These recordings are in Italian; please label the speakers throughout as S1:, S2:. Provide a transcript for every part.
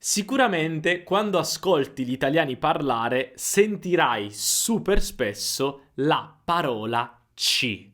S1: Sicuramente quando ascolti gli italiani parlare sentirai super spesso la parola ci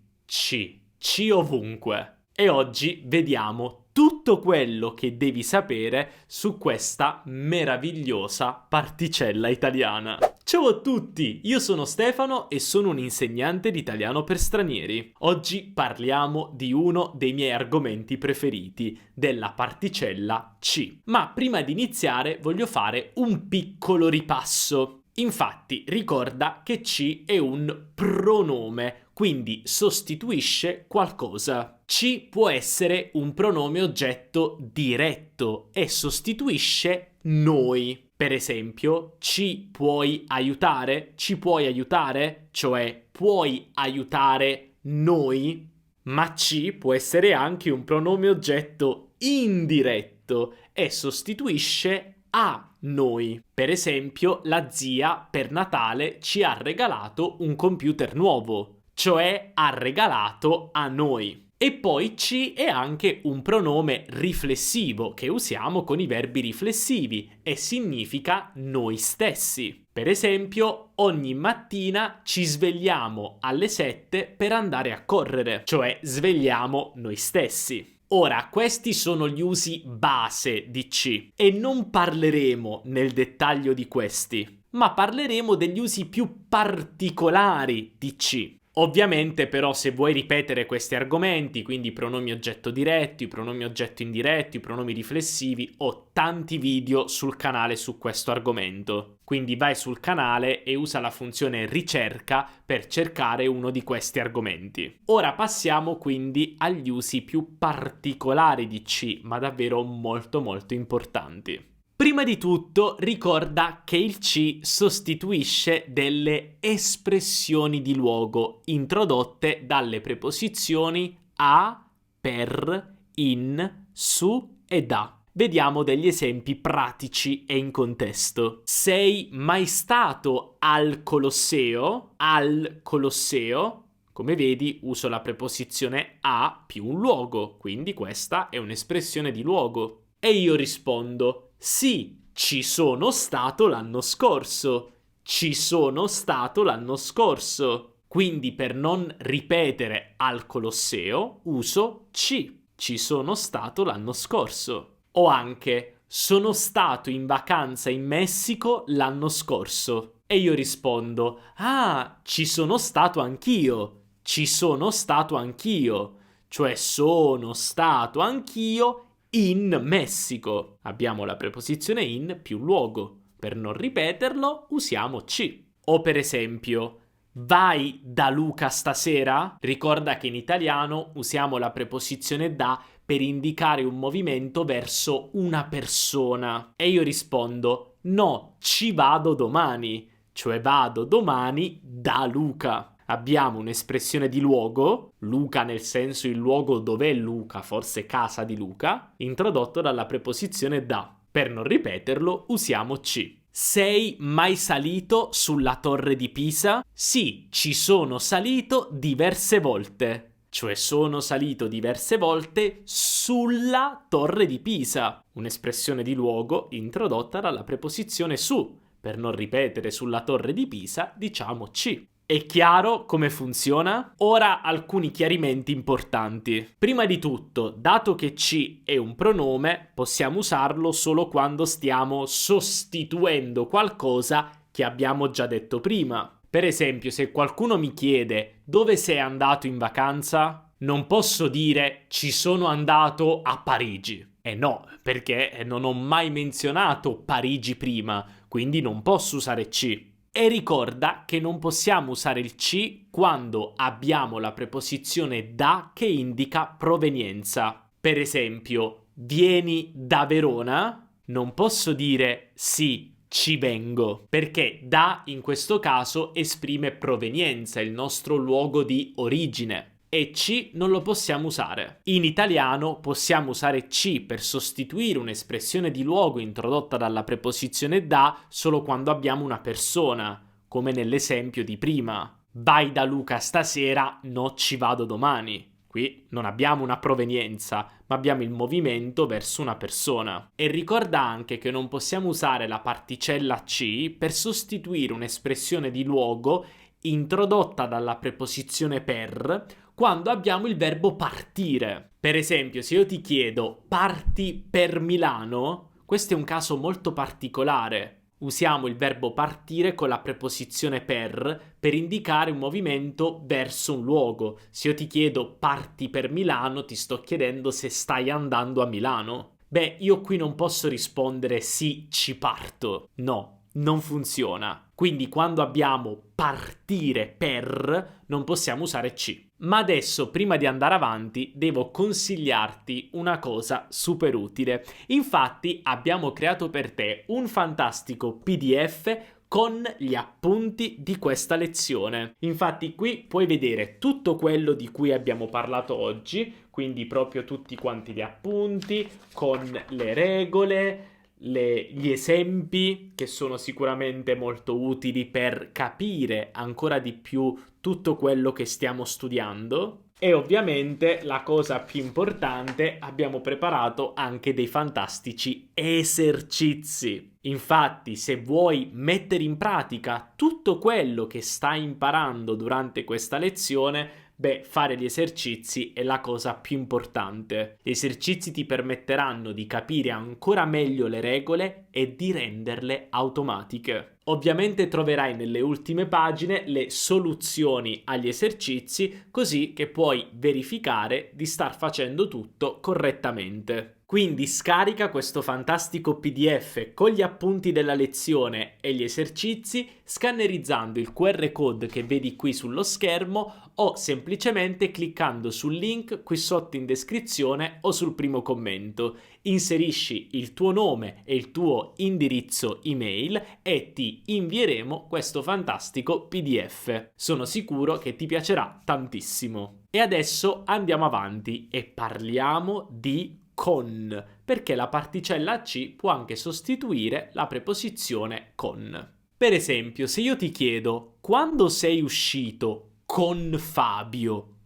S1: ovunque. E oggi vediamo tutto quello che devi sapere su questa meravigliosa particella italiana. Ciao a tutti, io sono Stefano e sono un insegnante di italiano per stranieri. Oggi parliamo di uno dei miei argomenti preferiti, della particella ci. Ma prima di iniziare voglio fare un piccolo ripasso. Infatti, ricorda che ci è un pronome, quindi sostituisce qualcosa. Ci può essere un pronome oggetto diretto e sostituisce noi. Per esempio, ci puoi aiutare? Ci puoi aiutare? Cioè, puoi aiutare noi? Ma ci può essere anche un pronome oggetto indiretto e sostituisce a noi. Per esempio, la zia per Natale ci ha regalato un computer nuovo, cioè ha regalato a noi. E poi ci è anche un pronome riflessivo che usiamo con i verbi riflessivi e significa noi stessi. Per esempio, ogni mattina ci svegliamo alle 7 per andare a correre, cioè svegliamo noi stessi. Ora, questi sono gli usi base di ci e non parleremo nel dettaglio di questi, ma parleremo degli usi più particolari di ci. Ovviamente però se vuoi ripetere questi argomenti, quindi pronomi oggetto diretti, pronomi oggetto indiretti, pronomi riflessivi, ho tanti video sul canale su questo argomento. Quindi vai sul canale e usa la funzione ricerca per cercare uno di questi argomenti. Ora passiamo quindi agli usi più particolari di ci, ma davvero molto molto importanti. Prima di tutto ricorda che il ci sostituisce delle espressioni di luogo introdotte dalle preposizioni a, per, in, su e da. Vediamo degli esempi pratici e in contesto. Sei mai stato al Colosseo? Al Colosseo. Come vedi, uso la preposizione a più un luogo, quindi questa è un'espressione di luogo. E io rispondo: sì, ci sono stato l'anno scorso. Ci sono stato l'anno scorso. Quindi per non ripetere al Colosseo uso ci. Ci sono stato l'anno scorso. O anche sono stato in vacanza in Messico l'anno scorso. E io rispondo: ah, ci sono stato anch'io. Ci sono stato anch'io. Cioè sono stato anch'io in Messico. Abbiamo la preposizione in più luogo. Per non ripeterlo usiamo ci. O per esempio, vai da Luca stasera? Ricorda che in italiano usiamo la preposizione da per indicare un movimento verso una persona. E io rispondo: no, ci vado domani. Cioè vado domani da Luca. Abbiamo un'espressione di luogo, Luca nel senso il luogo dove è Luca, forse casa di Luca, introdotto dalla preposizione da. Per non ripeterlo usiamo ci. Sei mai salito sulla torre di Pisa? Sì, ci sono salito diverse volte. Cioè sono salito diverse volte sulla torre di Pisa. Un'espressione di luogo introdotta dalla preposizione su. Per non ripetere sulla torre di Pisa diciamo ci. È chiaro come funziona? Ora alcuni chiarimenti importanti. Prima di tutto, dato che ci è un pronome, possiamo usarlo solo quando stiamo sostituendo qualcosa che abbiamo già detto prima. Per esempio, se qualcuno mi chiede dove sei andato in vacanza, non posso dire ci sono andato a Parigi. No, perché non ho mai menzionato Parigi prima, quindi non posso usare ci. E ricorda che non possiamo usare il ci quando abbiamo la preposizione da che indica provenienza. Per esempio, vieni da Verona? Non posso dire sì, ci vengo, perché da in questo caso esprime provenienza, il nostro luogo di origine. E ci non lo possiamo usare. In italiano possiamo usare ci per sostituire un'espressione di luogo introdotta dalla preposizione da solo quando abbiamo una persona, come nell'esempio di prima. Vai da Luca stasera, no ci vado domani. Qui non abbiamo una provenienza, ma abbiamo il movimento verso una persona. E ricorda anche che non possiamo usare la particella C per sostituire un'espressione di luogo introdotta dalla preposizione per quando abbiamo il verbo partire. Per esempio, se io ti chiedo parti per Milano, questo è un caso molto particolare. Usiamo il verbo partire con la preposizione per indicare un movimento verso un luogo. Se io ti chiedo parti per Milano, ti sto chiedendo se stai andando a Milano. Beh, io qui non posso rispondere sì, ci parto. No, non funziona. Quindi quando abbiamo partire per, non possiamo usare C. Ma adesso, prima di andare avanti, devo consigliarti una cosa super utile. Infatti, abbiamo creato per te un fantastico PDF con gli appunti di questa lezione. Infatti, qui puoi vedere tutto quello di cui abbiamo parlato oggi, quindi proprio tutti quanti gli appunti, con le regole, gli esempi che sono sicuramente molto utili per capire ancora di più tutto quello che stiamo studiando. E ovviamente la cosa più importante, abbiamo preparato anche dei fantastici esercizi. Infatti, se vuoi mettere in pratica tutto quello che stai imparando durante questa lezione, beh, fare gli esercizi è la cosa più importante. Gli esercizi ti permetteranno di capire ancora meglio le regole e di renderle automatiche. Ovviamente troverai nelle ultime pagine le soluzioni agli esercizi, così che puoi verificare di star facendo tutto correttamente. Quindi scarica questo fantastico PDF con gli appunti della lezione e gli esercizi scannerizzando il QR code che vedi qui sullo schermo o semplicemente cliccando sul link qui sotto in descrizione o sul primo commento. Inserisci il tuo nome e il tuo indirizzo email e ti invieremo questo fantastico PDF. Sono sicuro che ti piacerà tantissimo. E adesso andiamo avanti e parliamo di con, perché la particella C può anche sostituire la preposizione con. Per esempio, se io ti chiedo quando sei uscito con Fabio,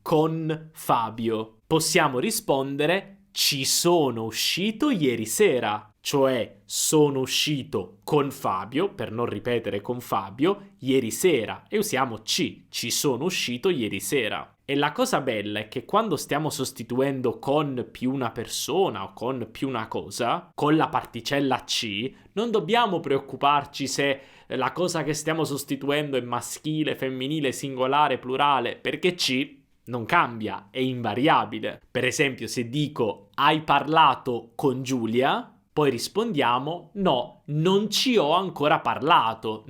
S1: possiamo rispondere ci sono uscito ieri sera, cioè sono uscito con Fabio, per non ripetere con Fabio, ieri sera, e usiamo ci sono uscito ieri sera. E la cosa bella è che quando stiamo sostituendo con più una persona o con più una cosa, con la particella C, non dobbiamo preoccuparci se la cosa che stiamo sostituendo è maschile, femminile, singolare, plurale, perché C non cambia, è invariabile. Per esempio, se dico hai parlato con Giulia, poi rispondiamo no, non ci ho ancora parlato,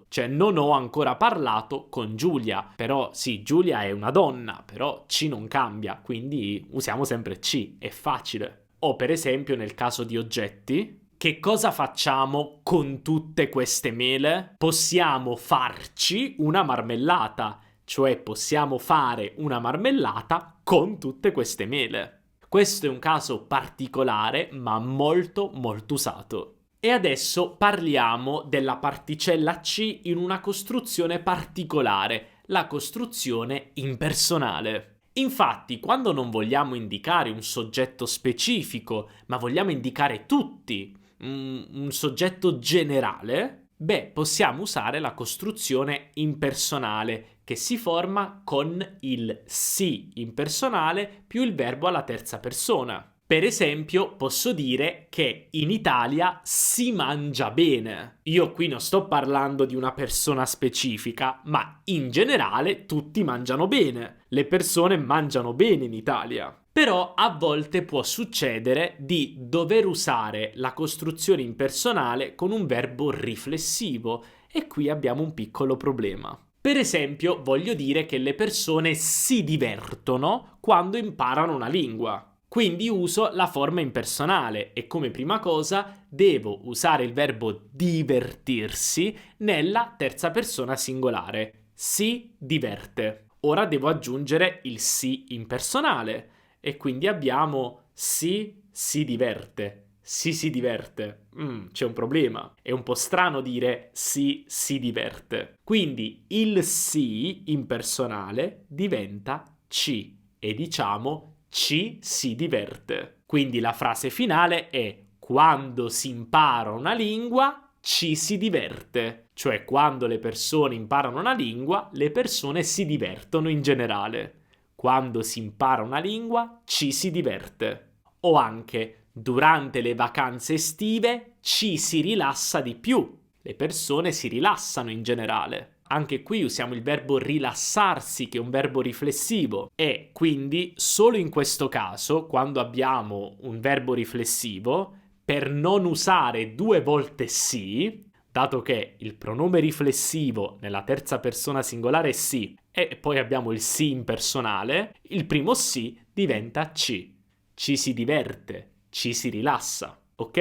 S1: cioè non ho ancora parlato con Giulia. Però sì, Giulia è una donna, però C non cambia, quindi usiamo sempre C, è facile. O per esempio nel caso di oggetti, che cosa facciamo con tutte queste mele? Possiamo farci una marmellata, cioè possiamo fare una marmellata con tutte queste mele. Questo è un caso particolare, ma molto usato. E adesso parliamo della particella C in una costruzione particolare, la costruzione impersonale. Infatti, quando non vogliamo indicare un soggetto specifico, ma vogliamo indicare tutti, un soggetto generale, beh, possiamo usare la costruzione impersonale, che si forma con il si impersonale più il verbo alla terza persona. Per esempio, posso dire che in Italia si mangia bene. Io qui non sto parlando di una persona specifica, ma in generale tutti mangiano bene. Le persone mangiano bene in Italia. Però a volte può succedere di dover usare la costruzione impersonale con un verbo riflessivo e qui abbiamo un piccolo problema. Per esempio, voglio dire che le persone si divertono quando imparano una lingua. Quindi uso la forma impersonale e come prima cosa devo usare il verbo divertirsi nella terza persona singolare. Si diverte. Ora devo aggiungere il si impersonale e quindi abbiamo si diverte. Si diverte. C'è un problema. È un po' strano dire si diverte. Quindi il si impersonale diventa ci e diciamo ci si diverte. Quindi la frase finale è: quando si impara una lingua ci si diverte. Cioè, quando le persone imparano una lingua, le persone si divertono in generale. Quando si impara una lingua ci si diverte. O anche: durante le vacanze estive ci si rilassa di più. Le persone si rilassano in generale. Anche qui usiamo il verbo rilassarsi, che è un verbo riflessivo, e quindi solo in questo caso, quando abbiamo un verbo riflessivo, per non usare 2 volte si, dato che il pronome riflessivo nella terza persona singolare è si e poi abbiamo il si impersonale, il primo si diventa ci. Ci si diverte, ci si rilassa, ok?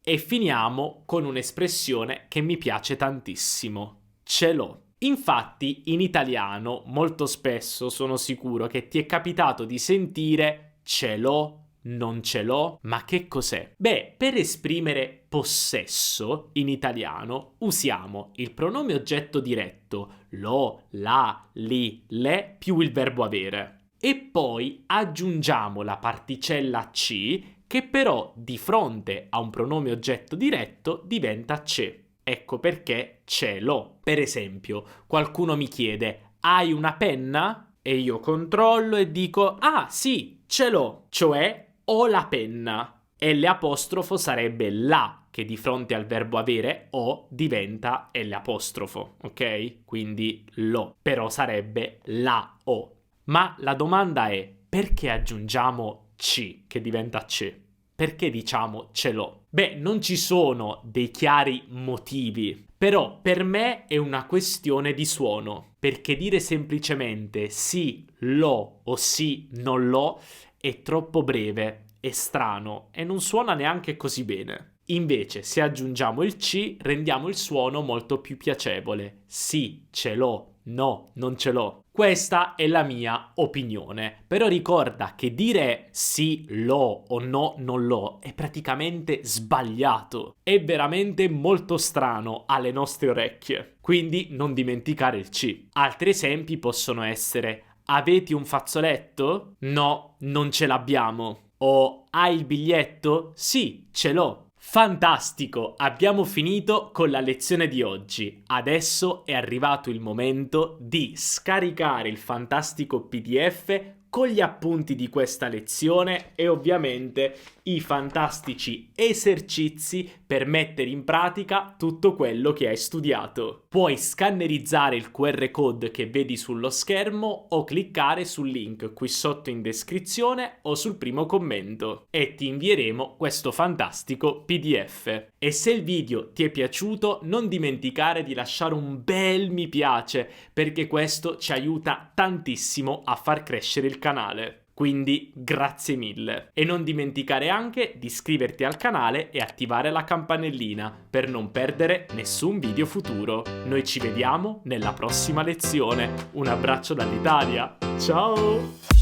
S1: E finiamo con un'espressione che mi piace tantissimo: ce l'ho. Infatti in italiano molto spesso sono sicuro che ti è capitato di sentire ce l'ho, non ce l'ho, ma che cos'è? Beh, per esprimere possesso in italiano usiamo il pronome oggetto diretto lo, la, li, le più il verbo avere e poi aggiungiamo la particella ci, che però di fronte a un pronome oggetto diretto diventa c'è. Ecco perché ce l'ho. Per esempio, qualcuno mi chiede: hai una penna? E io controllo e dico: ah sì, ce l'ho, cioè ho la penna. E l'apostrofo sarebbe la, che di fronte al verbo avere o diventa l'apostrofo, ok? Quindi lo, però sarebbe la o. Ma la domanda è: perché aggiungiamo ci, che diventa c'è? Perché diciamo ce l'ho? Beh, non ci sono dei chiari motivi, però per me è una questione di suono, perché dire semplicemente sì, l'ho o sì, non l'ho è troppo breve, è strano e non suona neanche così bene. Invece, se aggiungiamo il ci, rendiamo il suono molto più piacevole. Sì, ce l'ho. No, non ce l'ho. Questa è la mia opinione. Però ricorda che dire sì, l'ho o no, non l'ho è praticamente sbagliato. È veramente molto strano alle nostre orecchie. Quindi non dimenticare il ci. Altri esempi possono essere: avete un fazzoletto? No, non ce l'abbiamo. O hai il biglietto? Sì, ce l'ho. Fantastico, abbiamo finito con la lezione di oggi. Adesso è arrivato il momento di scaricare il fantastico PDF con gli appunti di questa lezione e ovviamente i fantastici esercizi per mettere in pratica tutto quello che hai studiato. Puoi scannerizzare il QR code che vedi sullo schermo o cliccare sul link qui sotto in descrizione o sul primo commento e ti invieremo questo fantastico PDF. E se il video ti è piaciuto, non dimenticare di lasciare un bel mi piace, perché questo ci aiuta tantissimo a far crescere il canale. Quindi grazie mille. E non dimenticare anche di iscriverti al canale e attivare la campanellina per non perdere nessun video futuro. Noi ci vediamo nella prossima lezione. Un abbraccio dall'Italia. Ciao!